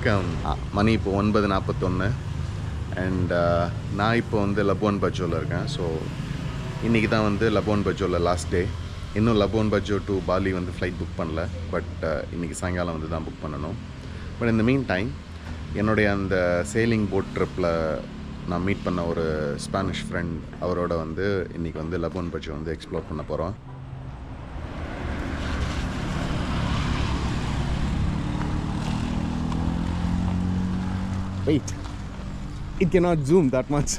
வணக்கம். மணி இப்போ 9:41 அண்ட் நான் இப்போ வந்து லபுவான் பஜோவில் இருக்கேன். ஸோ இன்றைக்கி தான் வந்து லபுவான் பஜோவில் லாஸ்ட் டே. இன்னும் லபுவான் பஜோ டு பாலி வந்து ஃப்ளைட் புக் பண்ணல. பட் இன்றைக்கி சாயங்காலம் வந்து தான் புக் பண்ணணும். பட் இந்த மீன் டைம் என்னுடைய அந்த சேலிங் போட் ட்ரிப்பில் நான் மீட் பண்ண ஒரு ஸ்பானிஷ் ஃப்ரெண்ட் அவரோட வந்து இன்றைக்கி வந்து லபுவான் பஜோ வந்து எக்ஸ்ப்ளோர் பண்ண போகிறோம். Wait, it cannot zoom that much.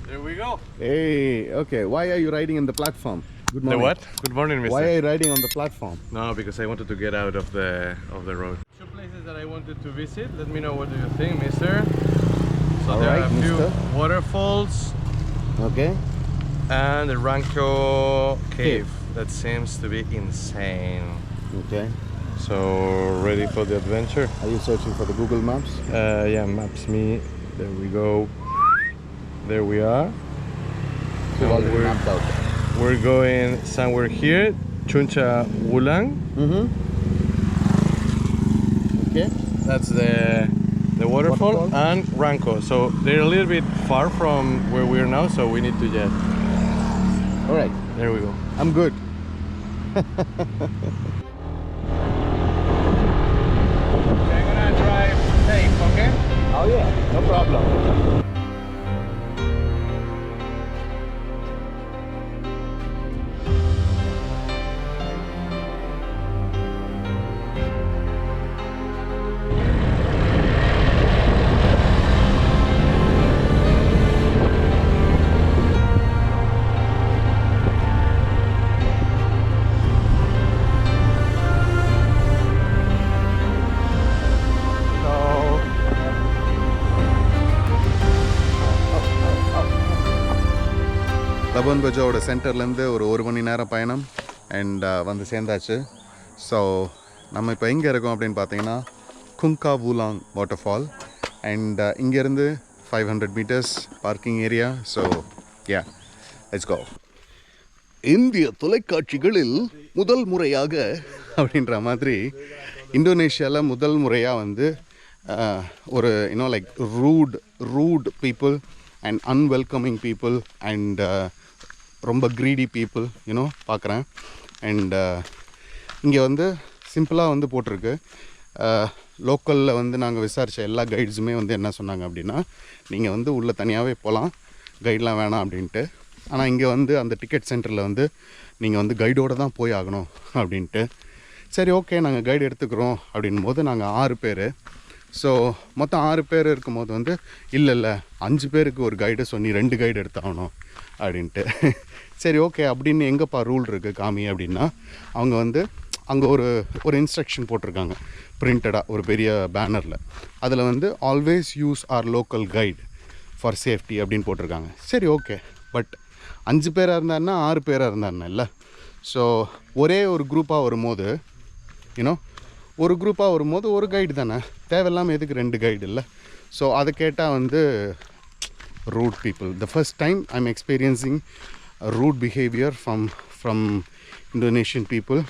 There we go. Hey, okay. Why are you riding on the platform? Good morning. The what? Good morning, mister. Why are you riding on the platform? No, because I wanted to get out of the road. Two places that I wanted to visit. Let me know what do you think, mister. So All there right, are a few mister. waterfalls. Okay. And the Rangko cave. That seems to be insane. Okay. So ready for the adventure? Are you searching for the Google Maps? Yeah, maps me. There we go. There we are. We've already mapped out. We're going somewhere here, Cunca Wulang. Okay. That's the waterfall and Rangko. So they're a little bit far from where we are now, so we need to jet. All right. There we go. I'm good. I'm gonna drive safe, okay? Oh yeah, no problem. Labuan பஜோவோட சென்டர்லேருந்து ஒரு மணி நேரம் பயணம் and வந்து சேர்ந்தாச்சு. So நம்ம இப்போ எங்கே இருக்கோம் அப்படின்னு பார்த்தீங்கன்னா குங்கா வூலாங் வாட்டர்ஃபால் அண்ட் இங்கேருந்து 500 metres parking area. So yeah, let's go. இந்திய தொலைக்காட்சிகளில் முதல் முறையாக அப்படின்ற மாதிரி இந்தோனேஷியாவில் முதல் முறையாக வந்து ஒரு like rude people and unwelcoming people and ரொம்ப க்ரீடி பீப்புள் பார்க்குறேன். அண்ட் இங்கே வந்து சிம்பிளாக வந்து போட்டிருக்கு. லோக்கலில் வந்து நாங்கள் விசாரித்த எல்லா கைட்ஸுமே வந்து என்ன சொன்னாங்க அப்படின்னா, நீங்கள் வந்து உள்ளே தனியாகவே போகலாம், கைடெலாம் வேணாம் அப்படின்ட்டு. ஆனால் இங்கே வந்து அந்த டிக்கெட் சென்டரில் வந்து நீங்கள் வந்து கைடோடு தான் போய் ஆகணும் அப்படின்ட்டு. சரி, ஓகே, நாங்கள் கைடு எடுத்துக்கிறோம் அப்படின் போது நாங்கள் 6 பேர். ஸோ மொத்தம் 6 பேர் இருக்கும்போது வந்து இல்லை 5 பேருக்கு ஒரு கைடு, ஸோ நீ 2 கைடு எடுத்தாகணும் அப்படின்ட்டு. சரி, ஓகே, அப்படின்னு எங்கேப்பா ரூல் இருக்குது காமி அப்படின்னா, அவங்க வந்து அங்கே ஒரு இன்ஸ்ட்ரக்ஷன் போட்டிருக்காங்க பிரிண்டடாக ஒரு பெரிய பேனரில். அதில் வந்து always use R local guide for safety அப்படின்னு போட்டிருக்காங்க. சரி, ஓகே, பட் 5 பேராக இருந்தாருன்னா 6 பேராக இருந்தாருன்னா இல்லை. ஸோ ஒரே ஒரு குரூப்பாக வரும்போது ஒரு குரூப்பாக வரும்போது ஒரு கைடு தானே, தேவையில்லாமல் எதுக்கு 2 கைடு இல்லை? ஸோ அதை கேட்டால் வந்து rude people. The first time I am experiencing rude behaviour from Indonesian people.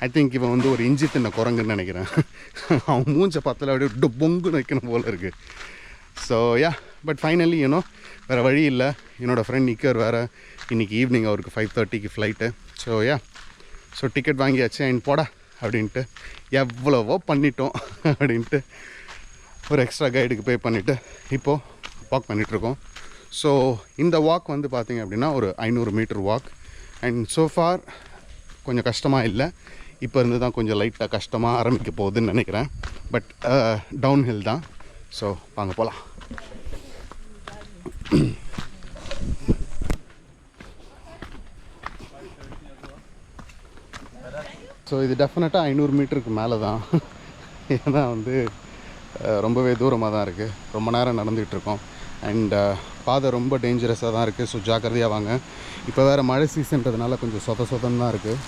I think இவன் வந்து ஒரு இஞ்சி தின்ன குரங்குன்னு நினைக்கிறேன். அவன் மூஞ்சை பார்த்தால அப்படியே பொங்கு வைக்கணும் போல் இருக்குது. ஸோ யா, பட் ஃபைனலி வேறு வழி இல்லை. என்னோடய ஃப்ரெண்ட் நிக்கர் வேறு இன்றைக்கி ஈவினிங் அவருக்கு 5:30க்கு flight. So yeah, so ticket வாங்கியாச்சு அண்ட் போடா அப்படின்ட்டு எவ்வளவோ பண்ணிட்டோம் அப்படின்ட்டு ஒரு எக்ஸ்ட்ரா கைடுக்கு பே பண்ணிவிட்டு இப்போது வாக் பண்ணிகிட்ருக்கோம். ஸோ இந்த வாக் வந்து பார்த்திங்க அப்படின்னா ஒரு 500 மீட்டர் வாக். அண்ட் சோஃபார் கொஞ்சம் கஷ்டமாக இல்லை, இப்போ இருந்து தான் கொஞ்சம் லைட்டாக கஷ்டமாக ஆரம்பிக்க போகுதுன்னு நினைக்கிறேன். பட் டவுன் ஹில் தான். ஸோ வாங்க போகலாம். ஸோ இது டெஃபினட்டாக 500 மீட்டருக்கு மேலே தான். ஏன்னா வந்து ரொம்பவே தூரமாக தான் இருக்குது. ரொம்ப நேரம் நடந்துகிட்ருக்கோம் அண்ட் பாதை ரொம்ப டேஞ்சரஸாக தான் இருக்குது. ஸோ ஜாக்கிரதையாக வாங்க. இப்போ வேறு மழை சீசன்றதுனால கொஞ்சம் சொதன்னு தான் இருக்குது.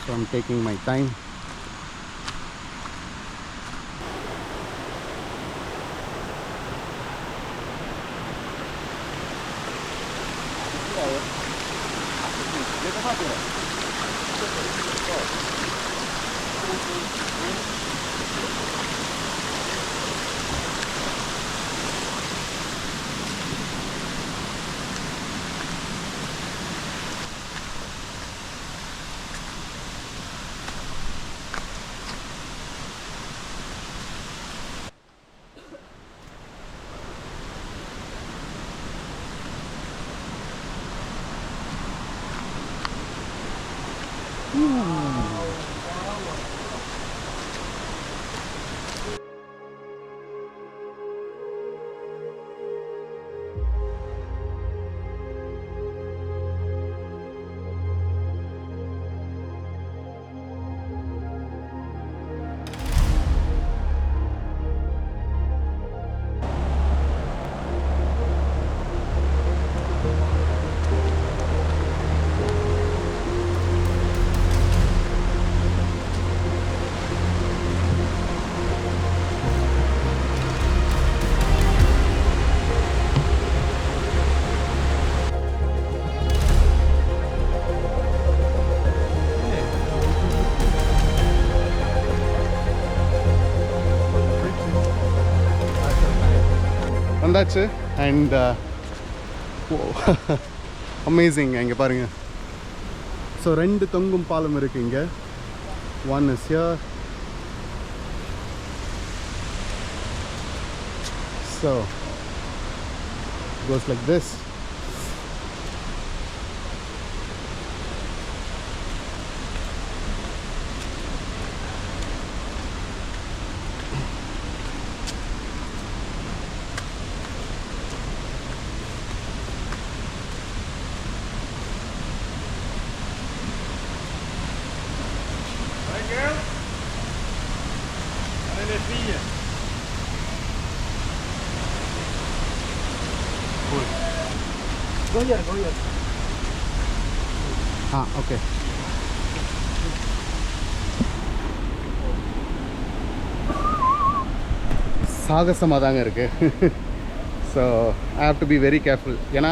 So I'm taking my time. வந்தாச்சு அண்ட் அமேசிங். இங்கே பாருங்கள். ஸோ 2 தொங்கும் பாலம் இருக்குது இங்கே. One is here. So goes like this. Go here. Okay. சாகசமாக தாங்க இருக்குது. So I have to be very careful. ஏன்னா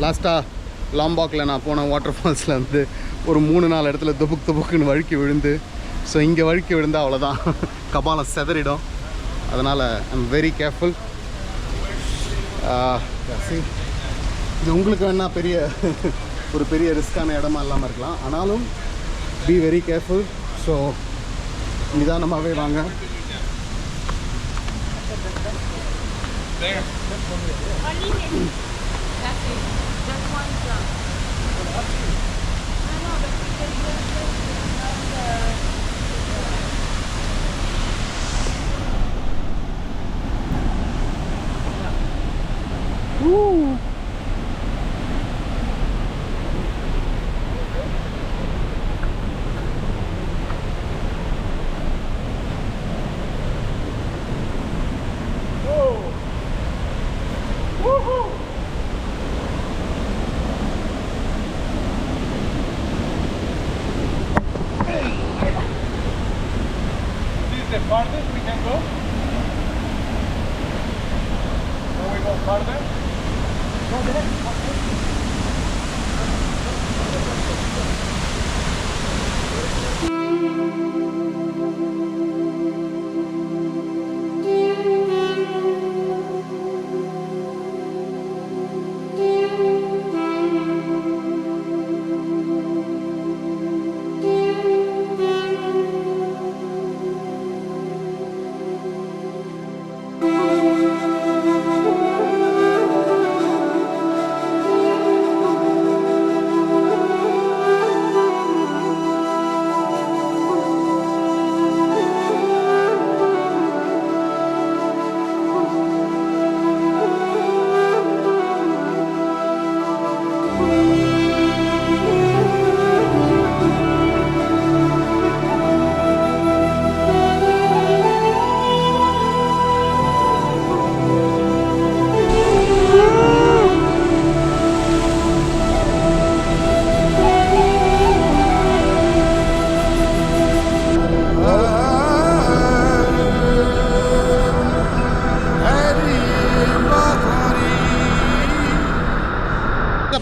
லாஸ்ட்டாக லாம்பாக்கில் நான் போன வாட்டர் ஃபால்ஸில் வந்து ஒரு 3-4 இடத்துல துபுக்குன்னு வழுக்கி விழுந்து, ஸோ இங்கே வழுக்கி விழுந்தால் அவ்வளோதான், கபாலம் செதறிடும். அதனால் ஐம் வெரி கேர்ஃபுல். இது உங்களுக்கு வேணால் ஒரு பெரிய ரிஸ்க்கான இடமா இல்லாமல் இருக்கலாம். ஆனாலும் பி வெரி கேர்ஃபுல். ஸோ நிதானமாகவே வாங்க. Farthest we can go? Can we go farther? Go there.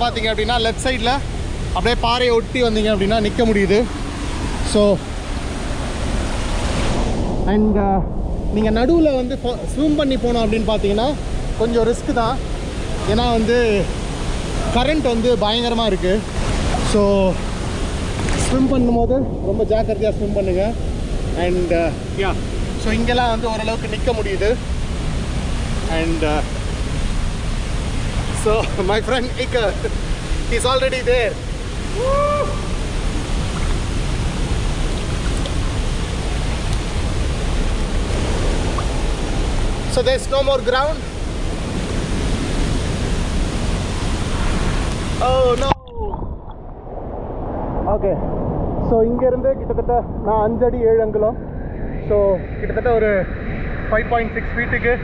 பார்த்தீங்க அப்படின்னா லெஃப்ட் சைடில் அப்படியே பாறையை ஒட்டி வந்தீங்க அப்படின்னா நிற்க முடியுது. ஸோ அண்ட் நீங்கள் நடுவில் வந்து ஸ்விம் பண்ணி போனோம் அப்படின்னு பார்த்தீங்கன்னா கொஞ்சம் ரிஸ்க் தான். ஏன்னா வந்து கரண்ட் வந்து பயங்கரமாக இருக்குது. ஸோ ஸ்விம் பண்ணும்போது ரொம்ப ஜாக்கிரதையாக ஸ்விம் பண்ணுங்கள். அண்ட் யா, ஸோ இங்கெல்லாம் வந்து ஓரளவுக்கு நிற்க முடியுது. And so my friend Ika, he's already there. Woo! So there's no more ground. Oh no. Okay. So இங்கேருந்து கிட்டத்தட்ட நான் 5 அடி 7 அங்குலம். ஸோ கிட்டத்தட்ட ஒரு 5.6 ஃபீட்டுக்கு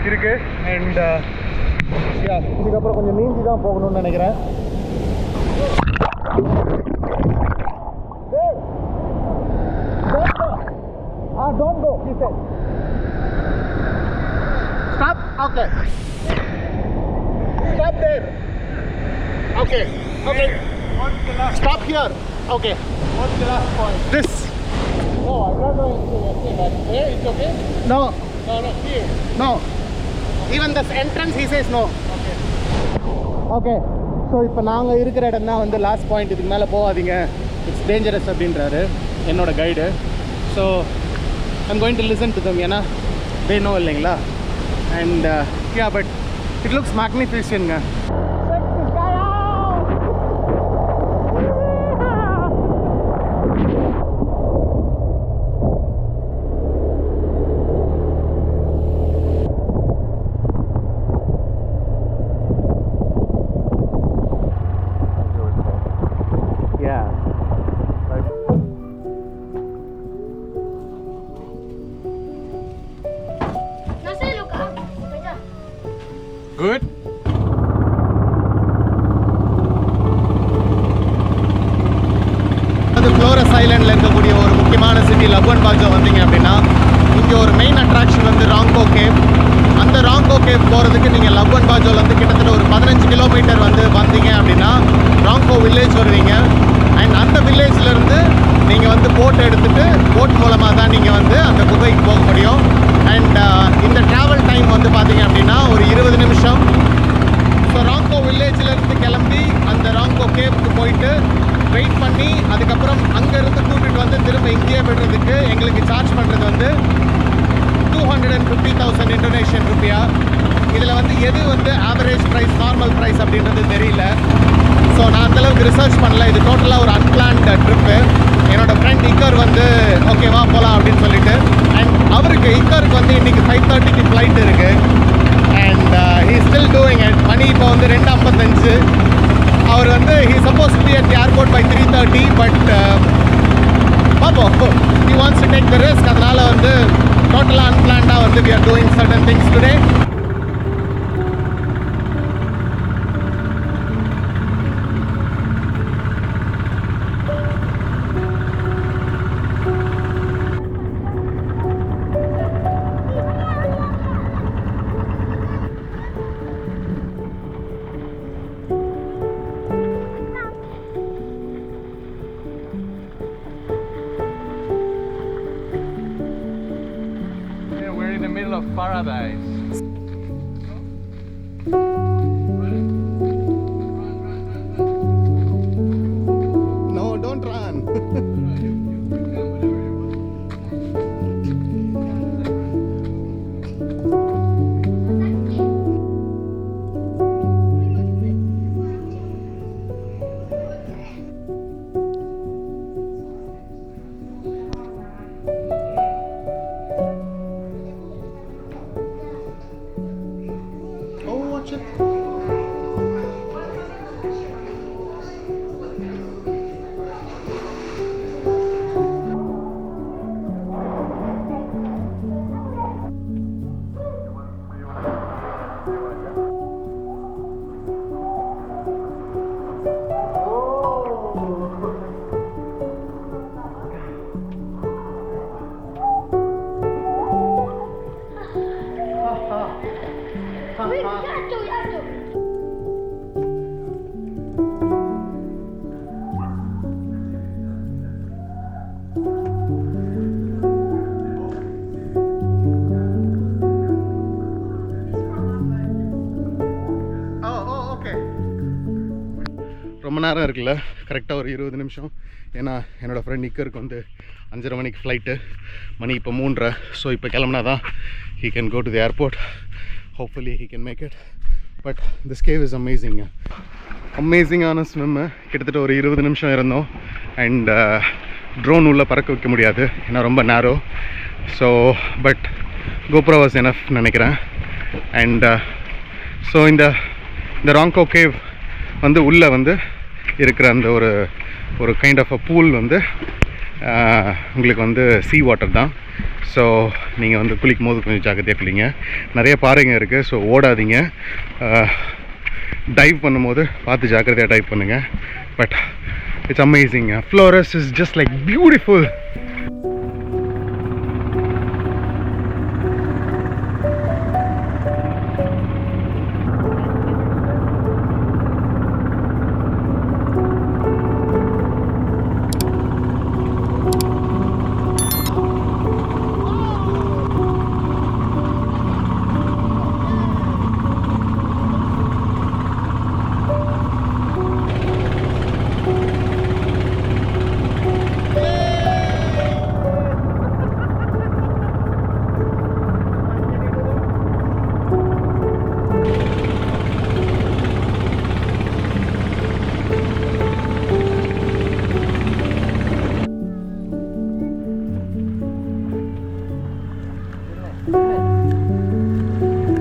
இருக்குது. அண்ட் யா, இதுக்கப்புறம் கொஞ்சம் நீந்தி தான் போகணும்னு நினைக்கிறேன். Don't go, he said. Stop. Okay. Stop there. Okay. Okay. What's the last? Stop here. Okay. What's the last point? This. No, I'm not going to say that. There, it's okay? No. No, here. No. Even this entrance, he says no. Okay. Okay. So இப்போ நாங்கள் இருக்கிற இடம் தான் வந்து last point. இதுக்கு மேலே போகாதீங்க, it's dangerous அப்படின்றாரு என்னோட guide. So I'm going to listen to them, ஏன்னா தே நோ இல்லைங்களா. And yeah, but it looks மேக்னிஃபிஷியன்ங்க. Good? அது ஃப்ளோரஸ் ஐலண்டில் இருக்கக்கூடிய ஒரு முக்கியமான சிட்டி லபுவன் பாஜோ வந்தீங்க அப்படின்னா இங்கே ஒரு மெயின் அட்ராக்ஷன் வந்து ராங்கோ கேவ். அந்த ராங்கோ கேவ் போகிறதுக்கு நீங்கள் லபுவன் பாஜோலேருந்து கிட்டத்தட்ட ஒரு 15 கிலோமீட்டர் வந்து வந்தீங்க அப்படின்னா ராங்கோ வில்லேஜ் வருவீங்க. அண்ட் அந்த வில்லேஜ்லேருந்து நீங்கள் வந்து போட் எடுத்துகிட்டு போட் மூலமாக தான் நீங்கள் வந்து அந்த குகைக்கு போக முடியும். அண்ட் இந்த ட்ராவல் டைம் வந்து பார்த்தீங்க அப்படின்னா ஒரு 20 நிமிஷம். ஸோ ராங்கோ வில்லேஜ்லேருந்து கிளம்பி அந்த ராங்கோ கேவுக்கு போயிட்டு வெயிட் பண்ணி அதுக்கப்புறம் அங்கேருந்து கூட்டிகிட்டு வந்து திரும்ப இங்கேயே விடுறதுக்கு எங்களுக்கு சார்ஜ் பண்ணுறது வந்து 250,000 இந்தோனேஷியன் ருப்பியா. இதில் வந்து எது வந்து ஆவரேஜ் ப்ரைஸ், நார்மல் ப்ரைஸ் அப்படின்றது தெரியல. ஸோ நான் அந்தளவுக்கு ரிசர்ச் பண்ணல. இது டோட்டலாக ஒரு அன்பிளான்டு ட்ரிப்பு. என்னோடய ஃப்ரெண்ட் இக்கர் வந்து ஓகேவா போகலாம் அப்படின்னு சொல்லிட்டு, அண்ட் அவருக்கு இக்கருக்கு வந்து இன்றைக்கி 5:30க்கு ஃப்ளைட் இருக்குது. And he still doing it. மணி இப்போ வந்து 2:55. அவர் வந்து he suppose to be at the airport by 3:30, but பார்ப்போம், he wants to take the risk. அதனால் வந்து டோட்டலாக அன்பிளான்டாக வந்து we are doing certain things today. We're in the middle of paradise. No, don't run. ரொம்ப நேரம் இருக்குல்ல, கரெக்டாக ஒரு 20 நிமிஷம். ஏன்னா என்னோடய ஃப்ரெண்ட் நிக்கருக்கு வந்து 5:30 மணிக்கு ஃப்ளைட்டு, மணி இப்போ 3:30. ஸோ இப்போ கிளம்புனா தான் he can go to the airport. Hopefully he can make it. But this cave is amazing. அமேசிங்கான ஸ்விம்மு. கிட்டத்தட்ட ஒரு 20 நிமிஷம் இருந்தோம். அண்ட் ட்ரோன் உள்ளே பறக்க வைக்க முடியாது, ஏன்னா ரொம்ப நேரோ. So but GoPro was enough நினைக்கிறேன். அண்ட் ஸோ இந்த ராங்கோ கேவ் வந்து உள்ளே வந்து இருக்கிற அந்த ஒரு கைண்ட் ஆஃப் அ பூல் வந்து உங்களுக்கு வந்து சீ வாட்டர் தான். ஸோ நீங்கள் வந்து குளிக்கும் போது கொஞ்சம் ஜாக்கிரதையாக குளிங்க. நிறைய பாறைங்க இருக்குது, ஸோ ஓடாதீங்க. டைவ் பண்ணும்போது பார்த்து ஜாக்கிரதையாக டைவ் பண்ணுங்கள். But it's amazing. Flores is just like beautiful.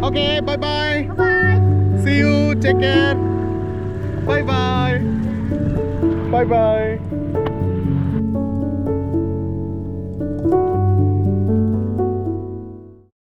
Okay, bye-bye. Bye. See you. Take care. Bye-bye. Bye-bye.